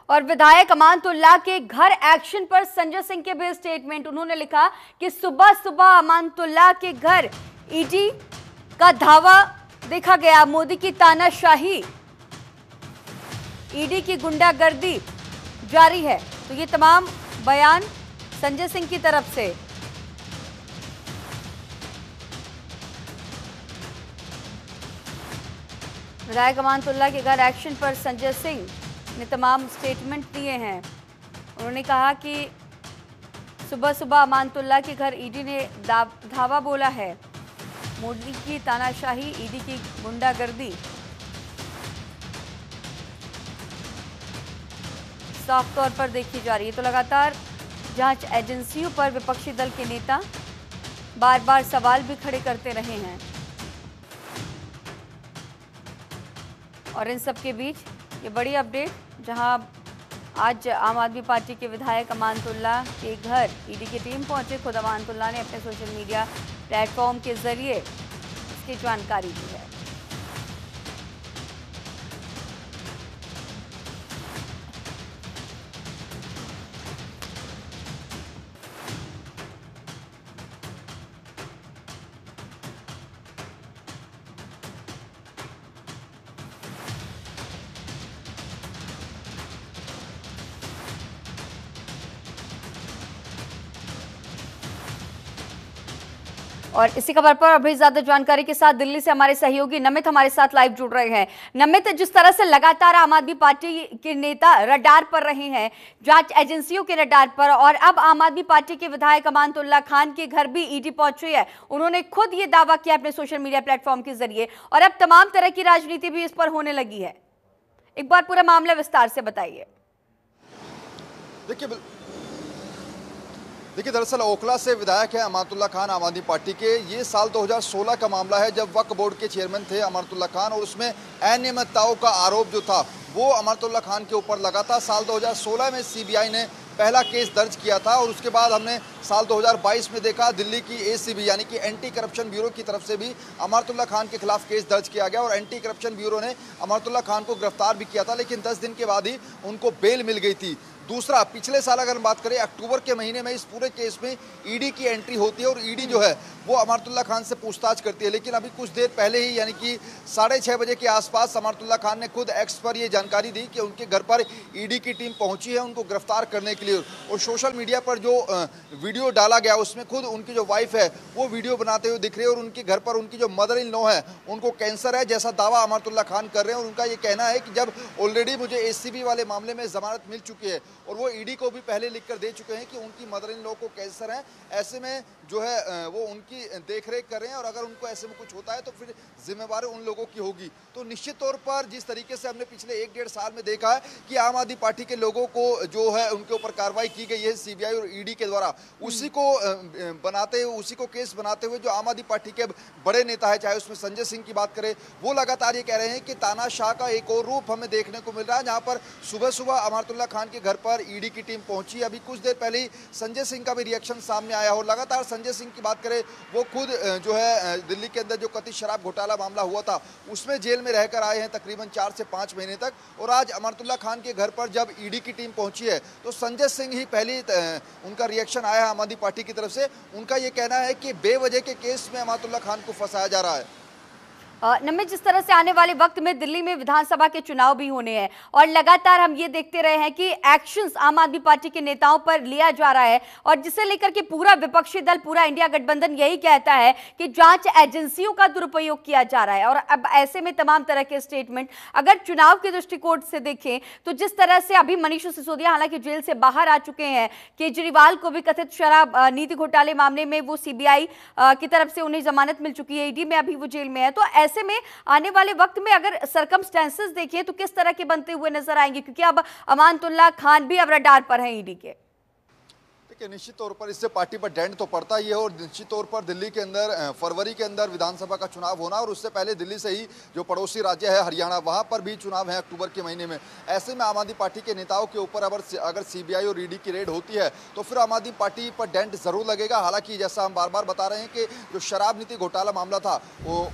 और विधायक अमानतुल्लाह के घर एक्शन पर संजय सिंह के भी स्टेटमेंट। उन्होंने लिखा कि सुबह सुबह अमानतुल्लाह के घर ईडी का धावा देखा गया, मोदी की तानाशाही, ईडी की गुंडागर्दी जारी है। तो ये तमाम बयान संजय सिंह की तरफ से। विधायक अमानतुल्लाह के घर एक्शन पर संजय सिंह ने तमाम स्टेटमेंट दिए हैं। उन्होंने कहा कि सुबह सुबह अमानतुल्लाह के घर ईडी ने धावा बोला है, मोदी की तानाशाही, ईडी की गुंडागर्दी साफ तौर पर देखी जा रही है। तो लगातार जांच एजेंसियों पर विपक्षी दल के नेता बार बार सवाल भी खड़े करते रहे हैं। और इन सब के बीच ये बड़ी अपडेट, जहां आज आम आदमी पार्टी के विधायक अमानतुल्लाह के घर ईडी की टीम पहुंचे। खुद अमानतुल्लाह ने अपने सोशल मीडिया प्लेटफॉर्म के जरिए इसकी जानकारी दी है। और इसी खबर पर अभी ज्यादा जानकारी के साथ दिल्ली से हमारे सहयोगी नमित हमारे साथ लाइव जुड़ रहे हैं। नमित, जिस तरह से लगातार आम आदमी पार्टी के नेता रडार पर रहे हैं, जांच एजेंसियों के रडार पर, और अब आम आदमी पार्टी के विधायक अमानतुल्लाह खान के घर भी ईडी पहुंची है। उन्होंने खुद ये दावा किया अपने सोशल मीडिया प्लेटफॉर्म के जरिए, और अब तमाम तरह की राजनीति भी इस पर होने लगी है। एक बार पूरा मामला विस्तार से बताइए। देखिए, दरअसल ओखला से विधायक है अमानतुल्लाह खान आम आदमी पार्टी के। ये साल 2016 का मामला है, जब वक्फ बोर्ड के चेयरमैन थे अमानतुल्लाह खान, और उसमें अनियमितताओं का आरोप जो था वो अमानतुल्लाह खान के ऊपर लगा था। साल 2016 में सीबीआई ने पहला केस दर्ज किया था, और उसके बाद हमने साल 2022 में देखा दिल्ली की एसीबी यानी कि एंटी करप्शन ब्यूरो की तरफ से भी अमानतुल्लाह खान के खिलाफ केस दर्ज किया गया, और एंटी करप्शन ब्यूरो ने अमानतुल्लाह खान को गिरफ्तार भी किया था, लेकिन 10 दिन के बाद ही उनको बेल मिल गई थी। दूसरा, पिछले साल अगर हम बात करें अक्टूबर के महीने में इस पूरे केस में ईडी की एंट्री होती है, और ईडी जो है वो अमानतुल्लाह खान से पूछताछ करती है। लेकिन अभी कुछ देर पहले ही यानी कि 6:30 बजे के आसपास अमानतुल्लाह खान ने खुद एक्स पर ये जानकारी दी कि उनके घर पर ईडी की टीम पहुंची है उनको गिरफ्तार करने के लिए। और सोशल मीडिया पर जो वीडियो डाला गया उसमें खुद उनकी जो वाइफ है वो वीडियो बनाते हुए दिख रही है, और उनके घर पर उनकी जो मदर इन लॉ है उनको कैंसर है जैसा दावा अमानतुल्लाह खान कर रहे हैं। और उनका ये कहना है कि जब ऑलरेडी मुझे एसीबी वाले मामले में जमानत मिल चुकी है, और वो ईडी को भी पहले लिख कर दे चुके हैं कि उनकी मदर इन लॉ को कैंसर है, ऐसे में जो है वो उनकी देखरेख कर रहे हैं, और अगर उनको ऐसे में कुछ होता है तो फिर जिम्मेवारी उन लोगों की होगी। तो निश्चित तौर पर जिस तरीके से हमने पिछले 1-1.5 साल में देखा है कि आम आदमी पार्टी के लोगों को जो है उनके ऊपर कार्रवाई की गई है सीबीआई और ईडी के द्वारा, उसी को बनाते हुए, उसी को केस बनाते हुए जो आम आदमी पार्टी के बड़े नेता है, चाहे उसमें संजय सिंह की बात करें, वो लगातार ये कह रहे हैं कि तानाशाह का एक और रूप हमें देखने को मिल रहा है, जहां पर सुबह सुबह अमानतुल्लाह खान के घर पर ईडी की टीम पहुंची। अभी कुछ देर पहले ही संजय सिंह का भी रिएक्शन सामने आया, और लगातार संजय सिंह की बात करें, वो खुद जो है दिल्ली के अंदर जो कथित शराब घोटाला मामला हुआ था उसमें जेल में रहकर आए हैं तकरीबन 4 से 5 महीने तक। और आज अमानतुल्लाह खान के घर पर जब ईडी की टीम पहुंची है तो संजय सिंह ही पहली उनका रिएक्शन आया है आम आदमी पार्टी की तरफ से। उनका ये कहना है कि बेवजह के केस में अमानतुल्लाह खान को फंसाया जा रहा है। नमित, जिस तरह से आने वाले वक्त में दिल्ली में विधानसभा के चुनाव भी होने हैं, और लगातार हम ये देखते रहे हैं कि एक्शंस आम आदमी पार्टी के नेताओं पर लिया जा रहा है, और जिसे लेकर के पूरा विपक्षी दल, पूरा इंडिया गठबंधन यही कहता है कि जांच एजेंसियों का दुरुपयोग किया जा रहा है। और अब ऐसे में तमाम तरह के स्टेटमेंट अगर चुनाव के दृष्टिकोण से देखें तो जिस तरह से अभी मनीष सिसोदिया हालांकि जेल से बाहर आ चुके हैं, केजरीवाल को भी कथित शराब नीति घोटाले मामले में वो सीबीआई की तरफ से उन्हें जमानत मिल चुकी है, ईडी में अभी वो जेल में है। तो ऐसे में आने वाले वक्त में अगर सर्कमस्टेंसेस देखें तो किस तरह के बनते हुए नजर आएंगे, क्योंकि अब अमानतुल्लाह खान भी अब रडार पर हैं ईडी के। देखिए, निश्चित तौर पर इससे पार्टी पर डेंट तो पड़ता ही है और निश्चित तौर पर दिल्ली के अंदर फरवरी के अंदर विधानसभा का चुनाव होना और उससे पहले दिल्ली से ही जो पड़ोसी राज्य है हरियाणा, वहां पर भी चुनाव है अक्टूबर के महीने में। ऐसे में आम आदमी पार्टी के नेताओं के ऊपर अगर सीबीआई और ईडी की रेड होती है तो फिर आम आदमी पार्टी पर डेंट जरूर लगेगा। हालांकि जैसा हम बार बार बता रहे हैं कि जो शराब नीति घोटाला मामला था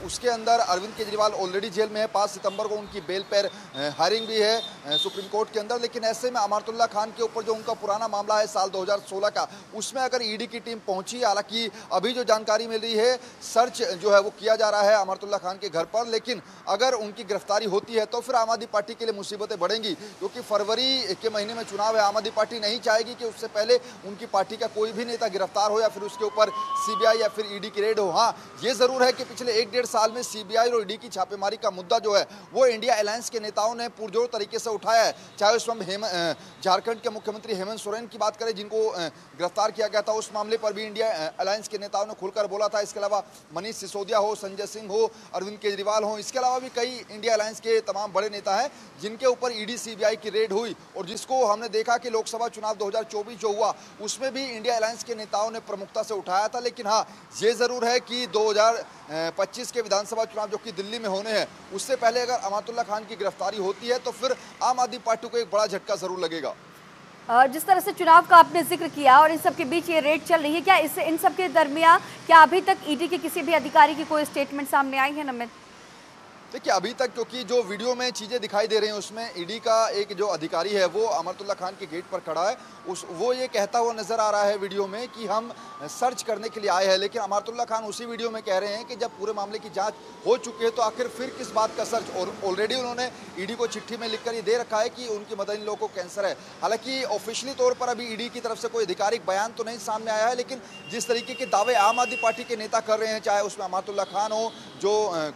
उसके अंदर अरविंद केजरीवाल ऑलरेडी जेल में है। 5 सितंबर को उनकी बेल पर हायरिंग भी है सुप्रीम कोर्ट के अंदर। लेकिन ऐसे में अमानतुल्लाह खान के ऊपर जो उनका पुराना मामला है साल 2016 का, उसमें अगर ईडी की टीम पहुंची, हालांकि अभी जो जानकारी मिल रही है सर्च जो है वो किया जा रहा है अमानतुल्लाह खान के घर पर, लेकिन अगर उनकी गिरफ्तारी होती है तो फिर आम आदमी पार्टी के लिए मुसीबतें बढ़ेंगी, क्योंकि फरवरी के महीने में चुनाव है। आम आदमी पार्टी नहीं चाहेगी कि उससे पहले उनकी पार्टी का कोई भी नेता गिरफ्तार हो या फिर उसके ऊपर सीबीआई या फिर ईडी की रेड हो। हाँ, ये जरूर है कि पिछले 1-1.5 साल में सीबीआई और ईडी की छापेमारी का मुद्दा जो है वो इंडिया अलायंस के नेताओं ने पुरजोर तरीके से उठाया है। चाहे उसमें झारखंड के मुख्यमंत्री हेमंत सोरेन की बात करें, जिनको गिरफ्तार किया गया था, उस मामले पर भी इंडिया अलायंस के नेताओं ने खुलकर बोला था। इसके अलावा मनीष सिसोदिया हो, संजय सिंह हो, अरविंद केजरीवाल हो, इसके अलावा भी कई इंडिया अलायंस के तमाम बड़े नेता हैं जिनके ऊपर ईडी सीबीआई की रेड हुई और जिसको हमने देखा कि लोकसभा चुनाव 2024 जो हुआ उसमें भी इंडिया अलायंस के नेताओं ने प्रमुखता से उठाया था। लेकिन हाँ, ये जरूर है कि 2025 के विधानसभा चुनाव जो कि दिल्ली में होने हैं, उससे पहले अगर अमानतुल्लाह खान की गिरफ्तारी होती है तो फिर आम आदमी पार्टी को एक बड़ा झटका जरूर लगेगा। जिस तरह से चुनाव का आपने जिक्र किया और इन सब के बीच ये रेड चल रही है, क्या इससे इन सब के दरमियान क्या अभी तक ईडी के किसी भी अधिकारी की कोई स्टेटमेंट सामने आई है नमित? देखिए, अभी तक क्योंकि जो वीडियो में चीज़ें दिखाई दे रही हैं उसमें ईडी का एक जो अधिकारी है वो अमानतुल्लाह खान के गेट पर खड़ा है, वो ये कहता हुआ नजर आ रहा है वीडियो में कि हम सर्च करने के लिए आए हैं। लेकिन अमानतुल्लाह खान उसी वीडियो में कह रहे हैं कि जब पूरे मामले की जांच हो चुकी है तो आखिर फिर किस बात का सर्च। और ऑलरेडी उन्होंने ईडी को चिट्ठी में लिखकर ये दे रखा है कि उनकी मदर इन लोग को कैंसर है। हालांकि ऑफिशियली तौर पर अभी ईडी की तरफ से कोई आधिकारिक बयान तो नहीं सामने आया है, लेकिन जिस तरीके के दावे आम आदमी पार्टी के नेता कर रहे हैं, चाहे उसमें अमानतुल्लाह खान हो जो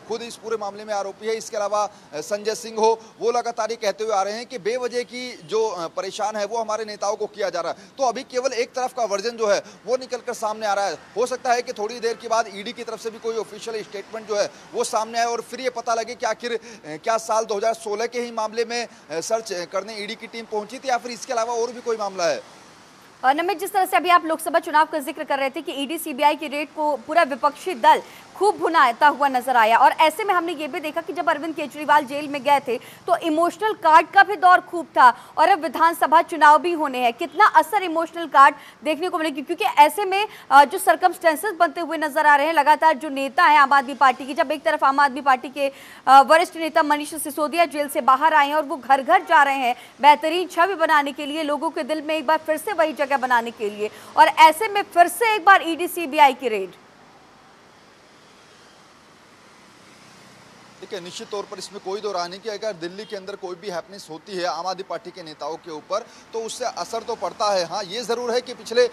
खुद इस पूरे मामले में आरोपी है, इसके अलावा संजय सिंह हो, वो लगातार ये कहते हुए आ रहे हैं कि बेवजह की जो परेशान है वो हमारे नेताओं को किया जा रहा है। तो अभी केवल एक तरफ का वर्जन जो है वो निकलकर सामने आ रहा है। हो सकता है कि थोड़ी देर के बाद ईडी की तरफ से भी कोई ऑफिशियल स्टेटमेंट जो है वो सामने आए और फिर ये पता लगे कि आखिर क्या साल 2016 के ही मामले में सर्च करने ईडी की टीम पहुंची थी या फिर इसके अलावा और भी कोई मामला है। नमित, जिस तरह से अभी आप लोकसभा चुनाव का जिक्र कर रहे थे कि ईडी सीबीआई की रेड को पूरा विपक्षी दल खूब भुनाता हुआ नजर आया, और ऐसे में हमने ये भी देखा कि जब अरविंद केजरीवाल जेल में गए थे तो इमोशनल कार्ड का भी दौर खूब था और अब विधानसभा चुनाव भी होने हैं। कितना असर इमोशनल कार्ड देखने को मिलेगी, क्योंकि ऐसे में जो सर्कमस्टेंसेस बनते हुए नजर आ रहे हैं, लगातार जो नेता है आम आदमी पार्टी की, जब एक तरफ आम आदमी पार्टी के वरिष्ठ नेता मनीष सिसोदिया जेल से बाहर आए हैं और वो घर घर जा रहे हैं बेहतरीन छवि बनाने के लिए, लोगों के दिल में एक बार फिर से वही जगह बनाने के लिए, और ऐसे में फिर से एक बार ईडी सीबीआई की रेड। देखिए, निश्चित तौर पर इसमें कोई दो राय नहीं कि अगर दिल्ली के अंदर कोई भी हैपनिंग होती है आम आदमी पार्टी के नेताओं के ऊपर तो उससे असर तो पड़ता है। हाँ, ये जरूर है कि पिछले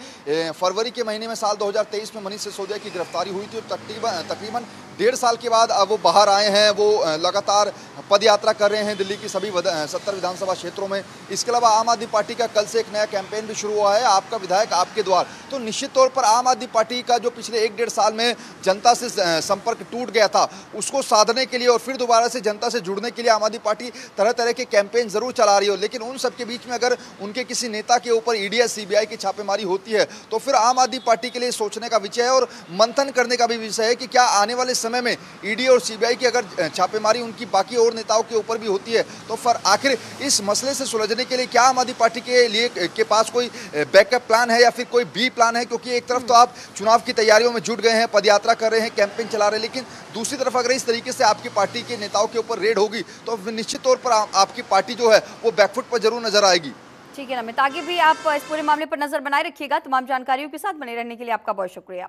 फरवरी के महीने में साल 2023 में मनीष सिसोदिया की गिरफ्तारी हुई थी और तकरीबन 1.5 साल के बाद अब वो बाहर आए हैं। वो लगातार पद यात्रा कर रहे हैं दिल्ली की सभी 70 विधानसभा क्षेत्रों में। इसके अलावा आम आदमी पार्टी का कल से एक नया कैंपेन भी शुरू हुआ है, आपका विधायक आपके द्वार। तो निश्चित तौर पर आम आदमी पार्टी का जो पिछले 1-1.5 साल में जनता से संपर्क टूट गया था उसको साधने के लिए और फिर दोबारा से जनता से जुड़ने के लिए आम आदमी पार्टी तरह तरह के कैंपेन जरूर चला रही हो। लेकिन उन सब के बीच में अगर उनके किसी नेता के ऊपर ईडी या सीबीआई की छापेमारी होती है तो फिर आम आदमी पार्टी के लिए सोचने का विषय है और मंथन करने का भी विषय है कि क्या आने वाले समय में ईडी और सीबीआई की अगर छापेमारी उनकी बाकी और नेताओं के ऊपर भी होती है तो फिर आखिर इस मसले से सुलझने के लिए क्या आम आदमी पार्टी के पास कोई बैकअप प्लान है या फिर कोई बी प्लान है। क्योंकि एक तरफ तो आप चुनाव की तैयारियों में जुट गए हैं, पदयात्रा कर रहे हैं, कैंपेन चला रहे हैं, लेकिन दूसरी तरफ अगर इस तरीके से आपकी पार्टी के नेताओं के ऊपर रेड होगी तो निश्चित तौर पर आपकी पार्टी जो है वो बैकफुट पर जरूर नजर आएगी। ठीक है नमित, आगे भी आप इस पूरे मामले पर नजर बनाए रखिएगा। तमाम जानकारियों के साथ बने रहने के लिए आपका बहुत शुक्रिया।